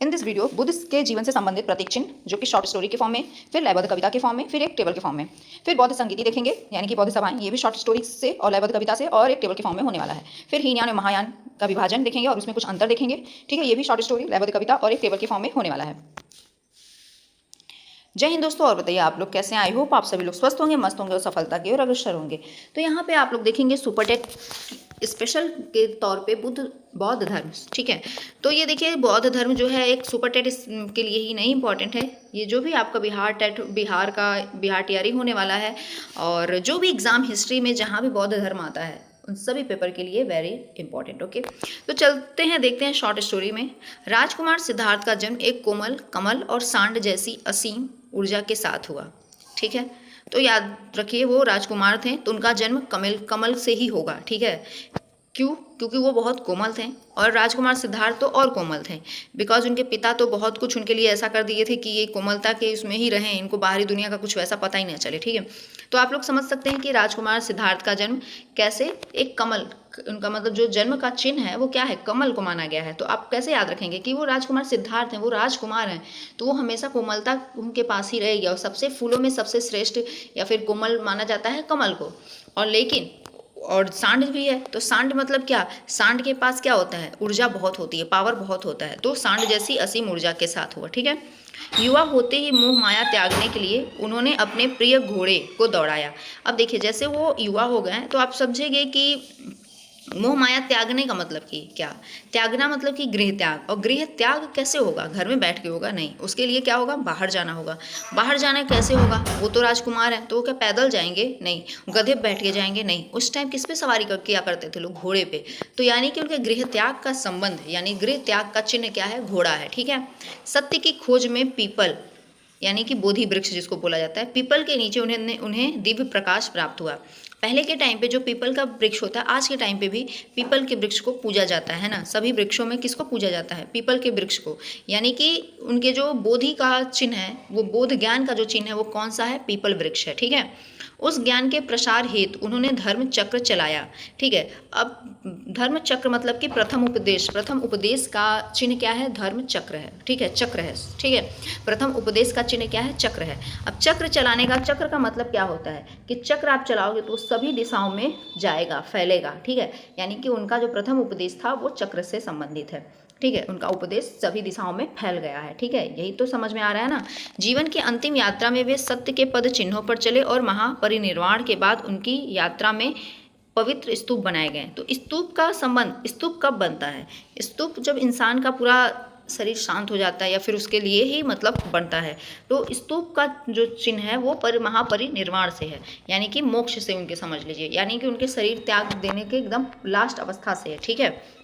In this video Buddha के जीवन से संबंधित प्रतीक चिन्ह जो कि शॉर्ट स्टोरी के फॉर्म में, फिर लयबद्ध कविता के फॉर्म में, फिर एक टेबल के फॉर्म में, फिर बौद्ध संगीति देखेंगे यानी कि बौद्ध सभाएं, ये भी शॉर्ट स्टोरी से और लयबद्ध कविता से और एक टेबल के फॉर्म में होने वाला है। फिर हीनयान और महायान का विभाजन देखेंगे और उसमें कुछ अंतर देखेंगे। ठीक है, ये भी शॉर्ट स्टोरी, लयबद्ध कविता और एक टेबल के फॉर्म में होने वाला है। जय हिंद दोस्तों, और बताइए आप लोग कैसे हैं। आई होप आप सभी लोग स्वस्थ होंगे, मस्त होंगे और सफलता की ओर अग्रसर होंगे। तो यहाँ पे आप लोग देखेंगे सुपरटेट स्पेशल के तौर पे बौद्ध धर्म। ठीक है, तो ये देखिए बौद्ध धर्म जो है एक सुपरटेट के लिए ही नहीं इंपॉर्टेंट है। ये जो भी आपका बिहार टीआरई होने वाला है और जो भी एग्जाम हिस्ट्री में जहाँ भी बौद्ध धर्म आता है उन सभी पेपर के लिए वेरी इंपॉर्टेंट। ओके, तो चलते हैं, देखते हैं शॉर्ट स्टोरी में। राजकुमार सिद्धार्थ का जन्म एक कोमल कमल और सांड जैसी असीम ऊर्जा के साथ हुआ। ठीक है, तो याद रखिए वो राजकुमार थे तो उनका जन्म कमल से ही होगा। ठीक है, क्यों? क्योंकि वो बहुत कोमल थे और राजकुमार सिद्धार्थ तो और कोमल थे, बिकॉज उनके पिता तो बहुत कुछ उनके लिए ऐसा कर दिए थे कि ये कोमलता के उसमें ही रहें, इनको बाहरी दुनिया का कुछ वैसा पता ही नहीं चले। ठीक है, तो आप लोग समझ सकते हैं कि राजकुमार सिद्धार्थ का जन्म कैसे, एक कमल, उनका मतलब जो जन्म का चिन्ह है वो क्या है, कमल को माना गया है। तो आप कैसे याद रखेंगे कि वो राजकुमार सिद्धार्थ हैं, वो राजकुमार हैं, तो वो हमेशा कोमलता उनके पास ही रहेगी और सबसे फूलों में सबसे श्रेष्ठ या फिर कोमल माना जाता है कमल को। और लेकिन और सांड भी है, तो सांड मतलब क्या, सांड के पास क्या होता है, ऊर्जा बहुत होती है, पावर बहुत होता है, तो सांड जैसी असीम ऊर्जा के साथ हुआ। ठीक है, युवा होते ही मोह माया त्यागने के लिए उन्होंने अपने प्रिय घोड़े को दौड़ाया। अब देखिए जैसे वो युवा हो गए तो आप समझेंगे कि मोह माया त्यागने का मतलब कि क्या, त्यागना मतलब कि गृह त्याग। और गृह त्याग कैसे होगा, घर में बैठ के होगा नहीं, उसके लिए क्या होगा, बाहर जाना होगा। बाहर जाना कैसे होगा, वो तो राजकुमार है तो वो क्या पैदल जाएंगे, नहीं, गधे पे बैठ के जाएंगे, नहीं, उस टाइम किस पे सवारी किया करते थे लोग, घोड़े पे। तो यानी कि उनके गृह त्याग का संबंध, यानी गृह त्याग का चिन्ह क्या है, घोड़ा है। ठीक है, सत्य की खोज में पीपल यानी कि बोधि वृक्ष जिसको बोला जाता है, पीपल के नीचे उन्हें दिव्य प्रकाश प्राप्त हुआ। पहले के टाइम पे जो पीपल का वृक्ष होता है, आज के टाइम पे भी पीपल के वृक्ष को पूजा जाता है ना। सभी वृक्षों में किसको पूजा जाता है, पीपल के वृक्ष को। यानी कि उनके जो बोधि का चिन्ह है, वो बोध ज्ञान का जो चिन्ह है वो कौन सा है, पीपल वृक्ष है। ठीक है, उस ज्ञान के प्रसार हेतु उन्होंने धर्म चक्र चलाया। ठीक है, अब धर्म चक्र मतलब कि प्रथम उपदेश का चिन्ह क्या है, धर्म चक्र है। ठीक है, चक्र है। ठीक है, प्रथम उपदेश का चिन्ह क्या है, चक्र है। अब चक्र चलाने का, चक्र का मतलब क्या होता है कि चक्र आप चलाओगे तो सभी दिशाओं में जाएगा, फैलेगा। ठीक है, यानी कि उनका जो प्रथम उपदेश था वो चक्र से संबंधित है। ठीक है, उनका उपदेश सभी दिशाओं में फैल गया है। ठीक है, यही तो समझ में आ रहा है ना। जीवन की अंतिम यात्रा में वे सत्य के पद चिन्हों पर चले और महापरिनिर्वाण के बाद उनकी यात्रा में पवित्र स्तूप बनाए गए। तो स्तूप का संबंध, स्तूप कब बनता है, स्तूप जब इंसान का पूरा शरीर शांत हो जाता है या फिर उसके लिए ही मतलब बनता है। तो स्तूप का जो चिन्ह है वो महापरिनिर्वाण से है, यानी कि मोक्ष से उनके, समझ लीजिए, यानी कि उनके शरीर त्याग देने के एकदम लास्ट अवस्था से है। ठीक है,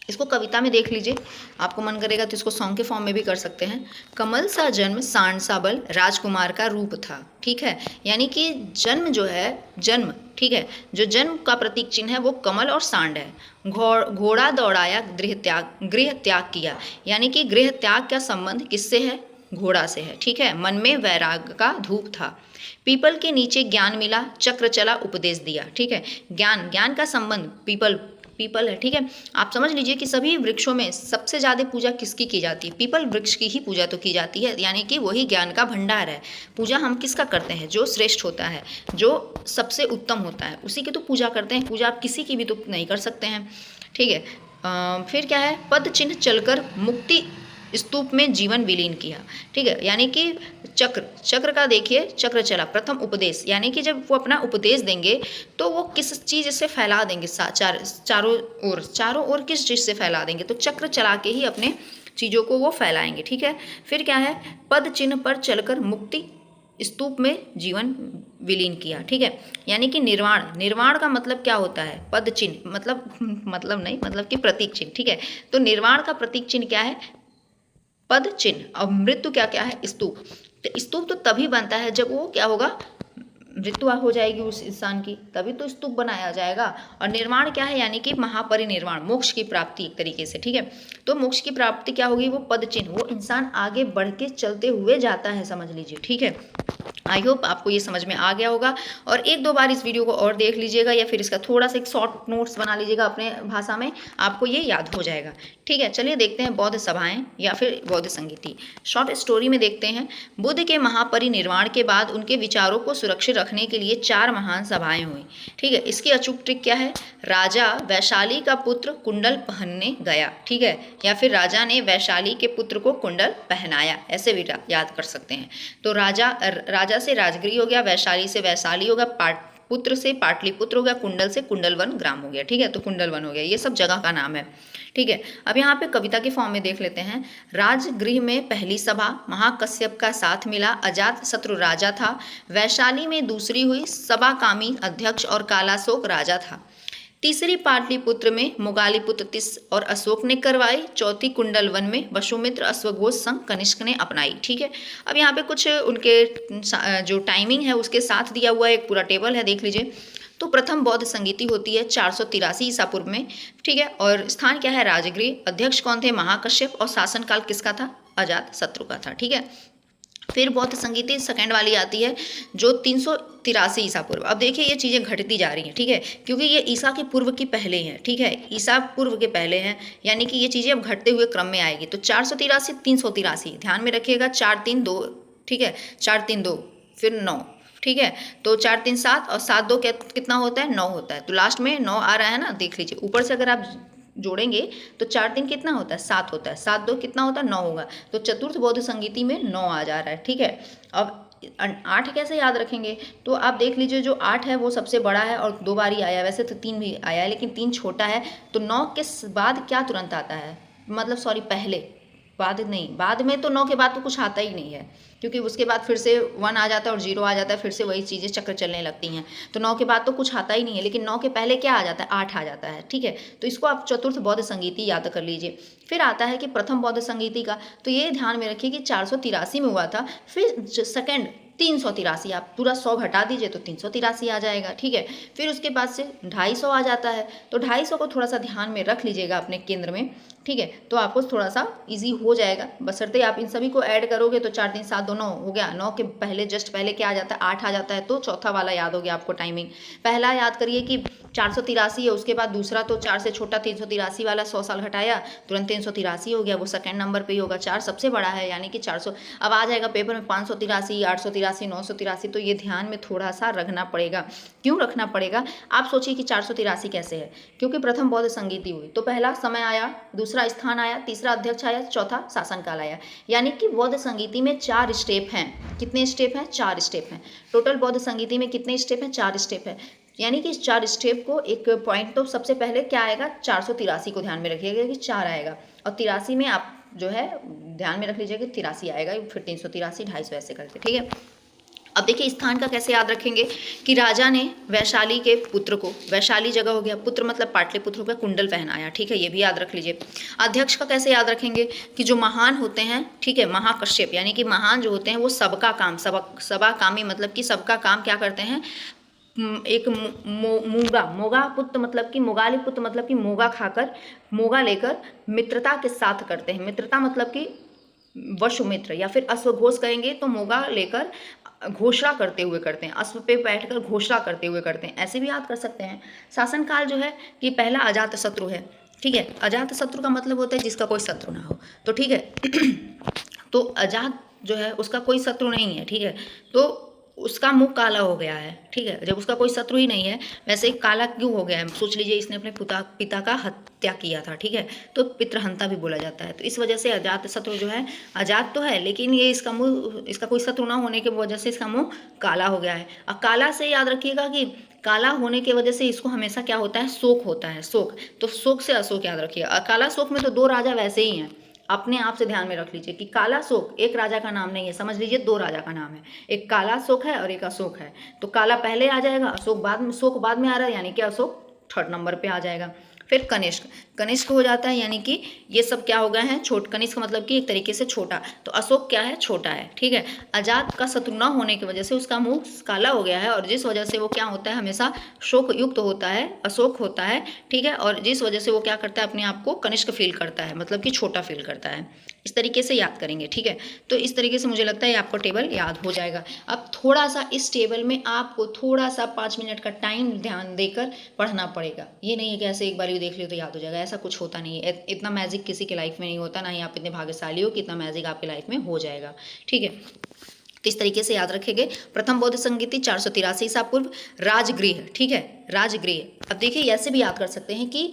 इसको कविता में देख लीजिए, आपको मन करेगा तो इसको सॉन्ग के फॉर्म में भी कर सकते हैं। कमल सा जन्म सांड सा बल राजकुमार का रूप था। ठीक है, यानी कि जन्म जो है, जन्म, ठीक है, जो जन्म का प्रतीक चिन्ह है वो कमल और सांड है। घोड़ा दौड़ाया, गृह त्याग किया, यानी कि गृह त्याग का संबंध किससे है, घोड़ा से है। ठीक है, मन में वैराग्य का धूप था। पीपल के नीचे ज्ञान मिला, चक्र चला, उपदेश दिया। ठीक है, ज्ञान का संबंध पीपल है। ठीक है, आप समझ लीजिए कि सभी वृक्षों में सबसे ज़्यादा पूजा किसकी की जाती है, पीपल वृक्ष की ही पूजा तो की जाती है, यानी कि वही ज्ञान का भंडार है। पूजा हम किसका करते हैं, जो श्रेष्ठ होता है, जो सबसे उत्तम होता है, उसी की तो पूजा करते हैं। पूजा आप किसी की भी तो नहीं कर सकते हैं। ठीक है, फिर क्या है, पद चिन्ह चलकर मुक्ति स्तूप में जीवन विलीन किया। ठीक है, यानी कि चक्र का देखिए, चक्र चला, प्रथम उपदेश, यानी कि जब वो अपना उपदेश देंगे तो वो किस चीज़ से फैला देंगे, चारों ओर किस चीज़ से फैला देंगे, तो चक्र चला के ही अपने चीज़ों को वो फैलाएंगे। ठीक है, फिर क्या है, पद चिन्ह पर चलकर मुक्ति स्तूप में जीवन विलीन किया। ठीक है, यानी कि निर्वाण का मतलब क्या होता है, पद चिन्ह मतलब कि प्रतीक चिन्ह। ठीक है, तो निर्वाण का प्रतीक चिन्ह क्या है, पद चिन्ह। और मृत्यु क्या है, स्तूप। तो स्तूप तो तभी बनता है जब वो क्या होगा, मृत्यु हो जाएगी उस इंसान की, तभी तो स्तूप बनाया जाएगा। और निर्वाण क्या है, यानी कि महापरिनिर्वाण, मोक्ष की प्राप्ति एक तरीके से। ठीक है, तो मोक्ष की प्राप्ति क्या होगी, वो पद चिन्ह, वो इंसान आगे बढ़ के चलते हुए जाता है, समझ लीजिए। ठीक है, आई होप आपको ये समझ में आ गया होगा, और एक दो बार इस वीडियो को और देख लीजिएगा या फिर इसका थोड़ा सा एक शॉर्ट नोट्स बना लीजिएगा अपने भाषा में, आपको ये याद हो जाएगा। ठीक है, चलिए देखते हैं बौद्ध सभाएं या फिर बौद्ध संगीति। शॉर्ट स्टोरी में देखते हैं, बुद्ध के महापरिनिर्वाण के बाद उनके विचारों को सुरक्षित रखने के लिए 4 महान सभाएं हुई। ठीक है, इसकी अचूक ट्रिक क्या है? राजा वैशाली का पुत्र कुंडल पहनने गया। ठीक है, या फिर राजा ने वैशाली के पुत्र को कुंडल पहनाया, ऐसे भी याद कर सकते हैं। तो राजा से राजगिरी हो गया, वैशाली से वैशाली हो गया, पुत्र से पाटलिपुत्र हो गया, कुंडल से कुंडलवन ग्राम हो गया। ठीक है, तो कुंडलवन हो गया, ये सब जगह का नाम है। ठीक है, अब यहाँ पे कविता के फॉर्म में देख लेते हैं। राजगृह में पहली सभा, महाकश्यप का साथ मिला, अजात शत्रु राजा था। वैशाली में दूसरी हुई, सभा कामी अध्यक्ष और कालाशोक राजा था। तीसरी पाटलिपुत्र में मुगालिपुत्र तिस और अशोक ने करवाई। चौथी कुंडलवन में वसुमित्र अश्वघोष संग कनिष्क ने अपनाई। ठीक है, अब यहाँ पे कुछ उनके जो टाइमिंग है उसके साथ दिया हुआ एक पूरा टेबल है, देख लीजिए। तो प्रथम बौद्ध संगीति होती है 483 ईसा पूर्व में। ठीक है, और स्थान क्या है? राजगृह। अध्यक्ष कौन थे? महाकश्यप। और शासनकाल किसका था? अजात शत्रु का था। ठीक है, फिर बौद्ध संगीति सेकंड वाली आती है जो 383 ईसा पूर्व। अब देखिए ये चीज़ें घटती जा रही हैं। ठीक है, क्योंकि ये ईसा के पूर्व की पहले हैं। ठीक है, ईसा पूर्व के पहले हैं, यानी कि ये चीज़ें अब घटते हुए क्रम में आएगी। तो 483 383 ध्यान में रखिएगा। 4 3 2, ठीक है, 4 3 2 फिर 9। ठीक है, तो 4 3 7 और 7 2 कितना होता है? 9 होता है। तो लास्ट में 9 आ रहा है ना, देख लीजिए। ऊपर से अगर आप जोड़ेंगे तो 4 3 कितना होता है? 7 होता है। 7 2 कितना होता है? 9 होगा। तो चतुर्थ बौद्ध संगीति में 9 आ जा रहा है। ठीक है, अब 8 कैसे याद रखेंगे? तो आप देख लीजिए, जो 8 है वो सबसे बड़ा है और 2 बार ही आया। वैसे तो 3 भी आया है, लेकिन 3 छोटा है। तो 9 के बाद क्या तुरंत आता है? मतलब सॉरी, पहले, बाद नहीं, बाद में तो 9 के बाद तो कुछ आता ही नहीं है, क्योंकि उसके बाद फिर से 1 आ जाता है और 0 आ जाता है, फिर से वही चीज़ें चक्र चलने लगती हैं। तो 9 के बाद तो कुछ आता ही नहीं है, लेकिन 9 के पहले क्या आ जाता है? 8 आ जाता है। ठीक है, तो इसको आप चतुर्थ बौद्ध संगीति याद कर लीजिए। फिर आता है कि प्रथम बौद्ध संगीति का, तो ये ध्यान में रखिए कि 483 में हुआ था। फिर सेकंड 383, आप पूरा 100 घटा दीजिए तो 383 आ जाएगा। ठीक है, फिर उसके बाद से 250 आ जाता है। तो 250 को थोड़ा सा ध्यान में रख लीजिएगा अपने केंद्र में। ठीक है, तो आपको थोड़ा सा इजी हो जाएगा, बशर्ते आप इन सभी को ऐड करोगे। तो 4 3 7 2 9 हो गया। 9 के पहले जस्ट पहले क्या आ जाता है? 8 आ जाता है। तो चौथा वाला याद हो गया आपको टाइमिंग। पहला याद करिए कि 483 है, उसके बाद दूसरा तो 4 से छोटा 383 वाला 100 साल घटाया, तुरंत 383 हो गया। वो सेकंड नंबर पे ही होगा। 4 सबसे बड़ा है, यानी कि 400। अब आ जाएगा पेपर में 583, 883, 983। तो ये ध्यान में थोड़ा सा रखना पड़ेगा। क्यों रखना पड़ेगा? आप सोचिए कि 483 कैसे है? क्योंकि प्रथम बौद्ध संगीति हुई, तो पहला समय आया, दूसरा स्थान आया, तीसरा अध्यक्ष आया, चौथा शासनकाल आया। यानी कि बौद्ध संगीति में 4 स्टेप हैं। कितने स्टेप हैं? 4 स्टेप हैं। टोटल बौद्ध संगीति में कितने स्टेप हैं? 4 स्टेप है। यानी कि इस 4 स्टेप को एक पॉइंट, तो सबसे पहले क्या आएगा? 483 को ध्यान में रखिएगा कि 4 आएगा, और 83 में आप जो है ध्यान में रख लीजिएगा कि 83 आएगा, फिर 383, 250 ऐसे करके। ठीक है, अब देखिए स्थान का कैसे याद रखेंगे कि राजा ने वैशाली के पुत्र को, वैशाली जगह हो गया, पुत्र मतलब पाटलिपुत्र हो गया, कुंडल पहनाया। ठीक है, ये भी याद रख लीजिए। अध्यक्ष का कैसे याद रखेंगे कि जो महान होते हैं, ठीक है, महाकश्यप, यानी कि महान जो होते हैं वो सबका काम, सभा कामी मतलब कि सबका काम क्या करते हैं? एक मोगा पुत्र मतलब कि मोगाली पुत्र मतलब कि मोगा खाकर, मोगा लेकर मित्रता के साथ करते हैं। मित्रता मतलब कि वसुमित्र, या फिर अश्वघोष कहेंगे तो मोगा लेकर घोषणा करते हुए करते हैं, अश्व पे बैठकर घोषणा करते हुए करते हैं, ऐसे भी याद कर सकते हैं। शासनकाल जो है कि पहला अजात शत्रु है। ठीक है, अजात शत्रु का मतलब होता है जिसका कोई शत्रु ना हो। तो ठीक है तो अजात जो है उसका कोई शत्रु नहीं है। ठीक है, तो उसका मुंह काला हो गया है। ठीक है, जब उसका कोई शत्रु ही नहीं है, वैसे काला क्यों हो गया है? सोच लीजिए, इसने अपने पिता का हत्या किया था। ठीक है, तो पितृहंता भी बोला जाता है। तो इस वजह से अजात शत्रु जो है, अजात तो है लेकिन ये इसका मुंह, इसका कोई शत्रु ना होने की वजह से इसका मुंह काला हो गया है। और काला से याद रखिएगा कि काला होने की वजह से इसको हमेशा क्या होता है? शोक होता है, शोक। तो शोक से अशोक याद रखिएगा। और काला शोक में तो 2 राजा वैसे ही हैं, अपने आप से ध्यान में रख लीजिए कि काला शोक एक राजा का नाम नहीं है, समझ लीजिए 2 राजा का नाम है। एक काला शोक है और एक अशोक है। तो काला पहले आ जाएगा, अशोक बाद में, शोक बाद में आ रहा है, यानी कि अशोक 3rd नंबर पे आ जाएगा। फिर कनिष्क, कनिष्क हो जाता है, यानी कि ये सब क्या हो गए हैं? कनिष्क मतलब कि एक तरीके से छोटा। तो अशोक क्या है? छोटा है। ठीक है, अजात का शत्रु न होने की वजह से उसका मुंह काला हो गया है, और जिस वजह से वो क्या होता है? हमेशा शोक युक्त होता है, अशोक होता है। ठीक है, और जिस वजह से वो क्या करता है? अपने आप को कनिष्क फील करता है, मतलब कि छोटा फील करता है। इस तरीके से याद करेंगे, ठीक है। तो इस तरीके से मुझे लगता है आपको टेबल याद हो जाएगा। अब थोड़ा सा इस टेबल में आपको थोड़ा सा 5 मिनट का टाइम ध्यान देकर पढ़ना पड़ेगा। ये नहीं है कि ऐसे एक बार ही देख लियो तो याद हो जाएगा, ऐसा कुछ होता नहीं है। इतना मैजिक किसी के लाइफ में नहीं होता, ना ही आप इतने भाग्यशाली हो कि इतना मैजिक आपके लाइफ में हो जाएगा, ठीक है। तो इस तरीके से याद रखेंगे। प्रथम बौद्ध संगीति 483 ईसा पूर्व, राजगृह, ठीक है, राजगृह। अब देखिए ऐसे भी याद कर सकते हैं कि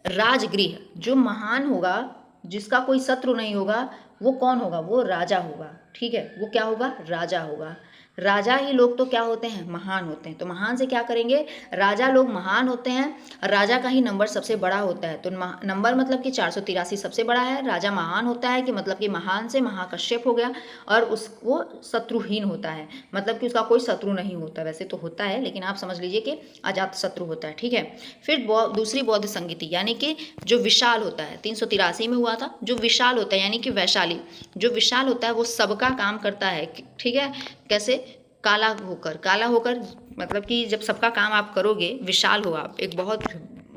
राजगृह जो महान होगा, जिसका कोई शत्रु नहीं होगा, वो कौन होगा? वो राजा होगा, ठीक है। वो क्या होगा? राजा होगा। राजा ही लोग तो क्या होते हैं? महान होते हैं। तो महान से क्या करेंगे? राजा लोग महान होते हैं, राजा का ही नंबर सबसे बड़ा होता है। तो नंबर मतलब कि 483 सबसे बड़ा है। राजा महान होता है कि मतलब कि महान से महाकश्यप हो गया, और वो शत्रुहीन होता है, मतलब कि उसका कोई शत्रु नहीं होता। वैसे तो होता है, लेकिन आप समझ लीजिए कि अजात शत्रु होता है, ठीक है। फिर दूसरी बौद्ध संगीति यानी कि जो विशाल होता है, 383 में हुआ था। जो विशाल होता है यानी कि वैशाली, जो विशाल होता है वो सबका काम करता है, ठीक है। कैसे? काला होकर, काला होकर मतलब कि जब सबका काम आप करोगे, विशाल हो आप, एक बहुत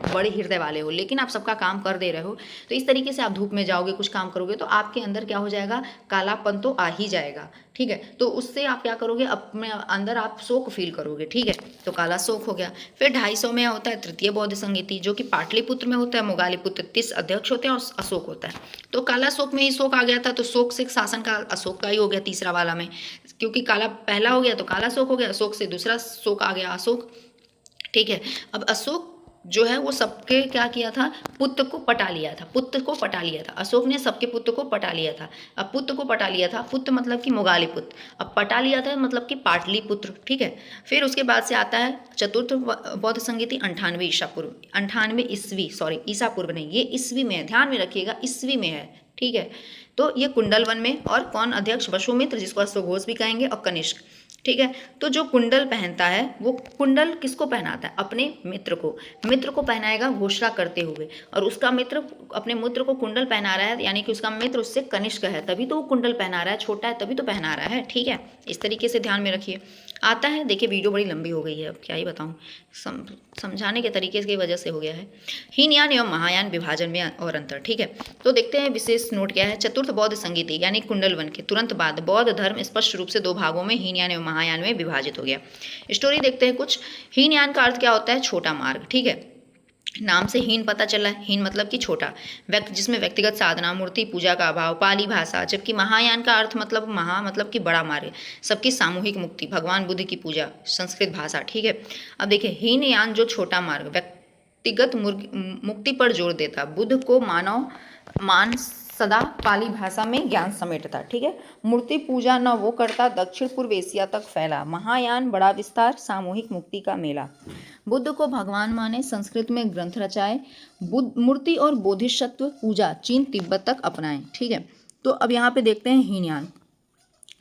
बड़े हृदय वाले हो, लेकिन आप सबका काम कर दे रहे हो, तो इस तरीके से आप धूप में जाओगे, कुछ काम करोगे, तो आपके अंदर क्या हो जाएगा? कालापन तो आ ही जाएगा, ठीक है। तो उससे आप क्या करोगे? अपने अंदर आप शोक फील करोगे, ठीक है। तो काला शोक हो गया। फिर 250 में होता है तृतीय बौद्ध संगीति, जो कि पाटलिपुत्र में होता है। मोगालीपुत्र 30 अध्यक्ष होते हैं और अशोक होता है। तो काला शोक में ही शोक आ गया था, तो शोक से शासन का अशोक का ही हो गया तीसरा वाला में, क्योंकि काला पहला हो गया तो काला शोक हो गया, अशोक से दूसरा शोक आ गया, अशोक, ठीक है। अब अशोक जो है वो सबके क्या किया था? पुत्र को पटा लिया था, पुत्र को पटा लिया था। अशोक ने सबके पुत्र को पटा लिया था। अब पुत्र को पटा लिया था, पुत्र मतलब कि मोगालीपुत्र, अब पटा लिया था मतलब कि पाटलिपुत्र, ठीक है। फिर उसके बाद से आता है चतुर्थ बौद्ध संगीति 98 ईसा पूर्व, 98 ईस्वी, सॉरी ईसा पूर्व नहीं, ये ईस्वी में है, ध्यान में रखिएगा, ईस्वी में है, ठीक है। तो ये कुंडलवन में, और कौन अध्यक्ष? वसुमित्र, जिसको अश्वघोष भी कहेंगे, और कनिष्क, ठीक है। तो जो कुंडल पहनता है, वो कुंडल किसको पहनाता है? अपने मित्र को, मित्र को पहनाएगा घोषणा करते हुए, और उसका मित्र अपने मित्र को कुंडल पहना रहा है, यानी कि उसका मित्र उससे कनिष्क है, तभी तो वो कुंडल पहना रहा है, छोटा है तभी तो पहना रहा है, ठीक है। इस तरीके से ध्यान में रखिए। आता है, देखिए वीडियो बड़ी लंबी हो गई है, अब क्या ही बताऊँ, समझाने के तरीके की वजह से हो गया है। हीनयान एवं महायान विभाजन में और अंतर, ठीक है। तो देखते हैं विशेष नोट क्या है। चतुर्थ बौद्ध संगीति यानी कुंडलवन के तुरंत बाद बौद्ध धर्म स्पष्ट रूप से दो भागों में, हीनयान एवं महायान में विभाजित हो गया। स्टोरी देखते हैं कुछ। हीनयान का अर्थ क्या होता है? छोटा मार्ग, ठीक है। नाम से हीन पता चला है, हीन मतलब कि छोटा, जिसमें व्यक्तिगत साधना, मूर्ति पूजा का अभाव, पाली भाषा। जबकि महायान का अर्थ मतलब महा मतलब कि बड़ा मार्ग, सबकी सामूहिक मुक्ति, भगवान बुद्ध की पूजा, संस्कृत भाषा, ठीक है। अब देखिए हीनयान जो छोटा मार्ग व्यक्तिगत मुक्ति पर जोर देता, बुद्ध को मानव मान सदा पाली भाषा में ज्ञान समेटता, ठीक है। मूर्ति पूजा न वो करता, दक्षिण पूर्व एशिया तक फैला। महायान बड़ा विस्तार, सामूहिक मुक्ति का मेला। बुद्ध को भगवान माने, संस्कृत में ग्रंथ रचाए, बुद्ध मूर्ति और बोधिसत्व पूजा चीन तिब्बत तक अपनाएं, ठीक है। तो अब यहाँ पे देखते हैं हीनयान,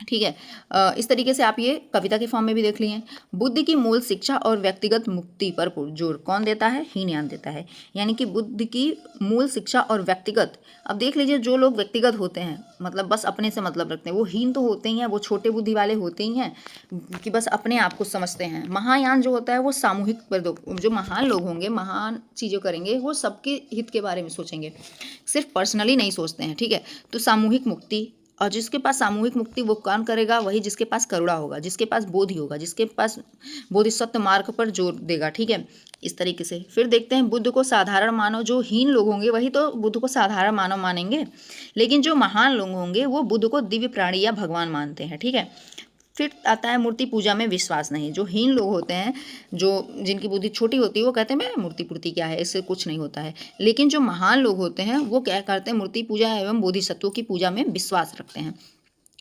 ठीक है। इस तरीके से आप ये कविता के फॉर्म में भी देख लिए। बुद्ध की मूल शिक्षा और व्यक्तिगत मुक्ति पर जोर कौन देता है? हीनयान देता है। यानी कि बुद्ध की मूल शिक्षा और व्यक्तिगत, अब देख लीजिए जो लोग व्यक्तिगत होते हैं, मतलब बस अपने से मतलब रखते हैं, वो हीन तो होते ही हैं, वो छोटे बुद्धि वाले होते ही हैं कि बस अपने आप को समझते हैं। महायान जो होता है वो सामूहिक पर, जो महान लोग होंगे, महान चीज़ें करेंगे, वो सबके हित के बारे में सोचेंगे, सिर्फ पर्सनली नहीं सोचते हैं, ठीक है। तो सामूहिक मुक्ति, और जिसके पास सामूहिक मुक्ति वो कौन करेगा? वही जिसके पास करुणा होगा, जिसके पास बोधि होगा, जिसके पास बोधिसत्व मार्ग पर जोर देगा, ठीक है। इस तरीके से फिर देखते हैं बुद्ध को साधारण मानव, जो हीन लोग होंगे वही तो बुद्ध को साधारण मानव मानेंगे, लेकिन जो महान लोग होंगे वो बुद्ध को दिव्य प्राणी या भगवान मानते हैं, ठीक है। फिर आता है मूर्ति पूजा में विश्वास नहीं। जो हीन लोग होते हैं, जो जिनकी बुद्धि छोटी होती है, वो कहते हैं मैं मूर्ति पूर्ति क्या है, इससे कुछ नहीं होता है। लेकिन जो महान लोग होते हैं वो क्या करते हैं? मूर्ति पूजा एवं बोधिसत्वों की पूजा में विश्वास रखते हैं।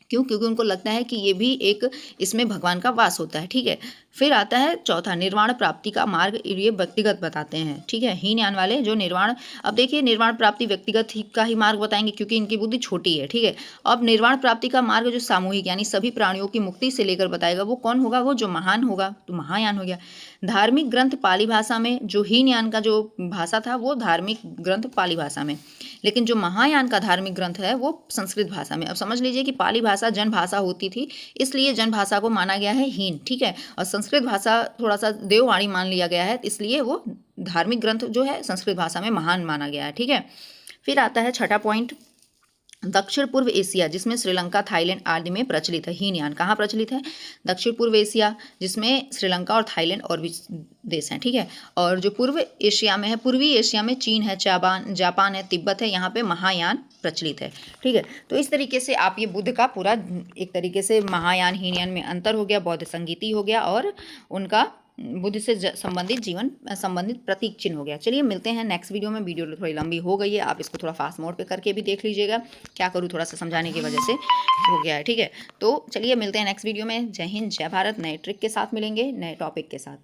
क्यों? क्योंकि उनको लगता है कि ये भी एक, इसमें भगवान का वास होता है, ठीक है। फिर आता है चौथा, निर्वाण प्राप्ति का मार्ग, ये व्यक्तिगत बताते हैं, ठीक है। हीनयान वाले जो निर्वाण, अब देखिए निर्वाण प्राप्ति व्यक्तिगत का ही मार्ग बताएंगे, क्योंकि इनकी बुद्धि छोटी है, ठीक है। अब निर्वाण प्राप्ति का मार्ग जो सामूहिक यानी सभी प्राणियों की मुक्ति से लेकर बताएगा, वो कौन होगा? वो जो महान होगा, तो महायान हो गया। धार्मिक ग्रंथ पाली भाषा में, जो हीनयान का जो भाषा था वो धार्मिक ग्रंथ पाली भाषा में, लेकिन जो महायान का धार्मिक ग्रंथ है वो संस्कृत भाषा में। अब समझ लीजिए कि पाली भाषा जन भाषा होती थी, इसलिए जन भाषा को माना गया है हीन, ठीक है। और संस्कृत भाषा थोड़ा सा देववाणी मान लिया गया है, इसलिए वो धार्मिक ग्रंथ जो है संस्कृत भाषा में महान माना गया है, ठीक है। फिर आता है छठा पॉइंट, दक्षिण पूर्व एशिया जिसमें श्रीलंका, थाईलैंड आदि में प्रचलित है। हीनयान कहाँ प्रचलित है? दक्षिण पूर्व एशिया जिसमें श्रीलंका और थाईलैंड और भी देश हैं, ठीक है। और जो पूर्व एशिया में है, पूर्वी एशिया में चीन है, जापान है, तिब्बत है, यहाँ पे महायान प्रचलित है, ठीक है। तो इस तरीके से आप ये बुद्ध का पूरा एक तरीके से महायान हीनयान में अंतर हो गया, बौद्ध संगीति हो गया और उनका बुद्ध से संबंधित जीवन संबंधित प्रतीक चिन्ह हो गया। चलिए मिलते हैं नेक्स्ट वीडियो में। वीडियो थोड़ी लंबी हो गई है, आप इसको थोड़ा फास्ट मोड पे करके भी देख लीजिएगा। क्या करूँ, थोड़ा सा समझाने की वजह से हो गया है, ठीक है। तो चलिए मिलते हैं नेक्स्ट वीडियो में। जय हिंद, जय भारत। नए ट्रिक के साथ मिलेंगे, नए टॉपिक के साथ।